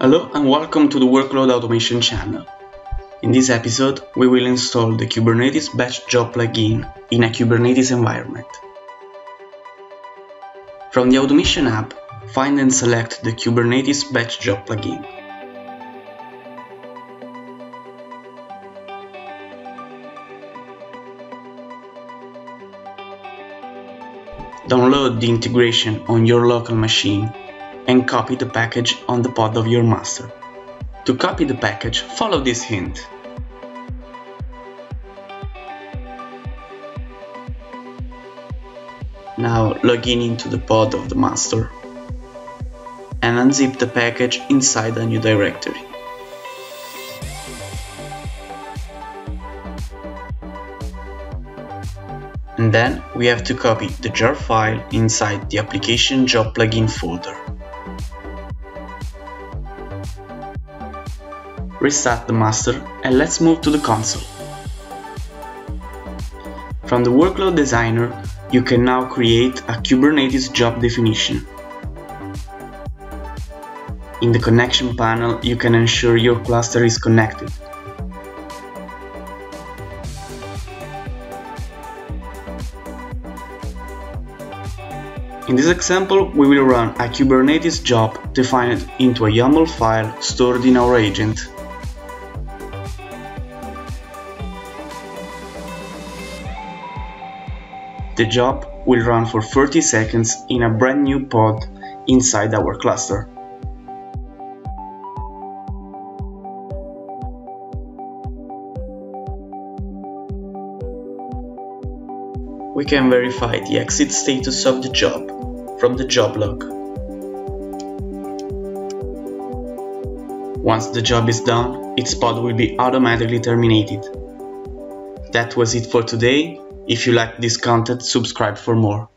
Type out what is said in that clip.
Hello and welcome to the Workload Automation channel. In this episode, we will install the Kubernetes Batch Job plugin in a Kubernetes environment. From the Automation app, find and select the Kubernetes Batch Job plugin. Download the integration on your local machine and copy the package on the pod of your master. To copy the package, follow this hint. Now log in into the pod of the master and unzip the package inside a new directory. And then we have to copy the jar file inside the application job plugin folder. Restart the master and let's move to the console. From the Workload Designer, you can now create a Kubernetes job definition. In the connection panel, you can ensure your cluster is connected. In this example, we will run a Kubernetes job defined into a YAML file stored in our agent. The job will run for 30 seconds in a brand new pod inside our cluster. We can verify the exit status of the job from the job log. Once the job is done, its pod will be automatically terminated. That was it for today. If you liked this content, subscribe for more.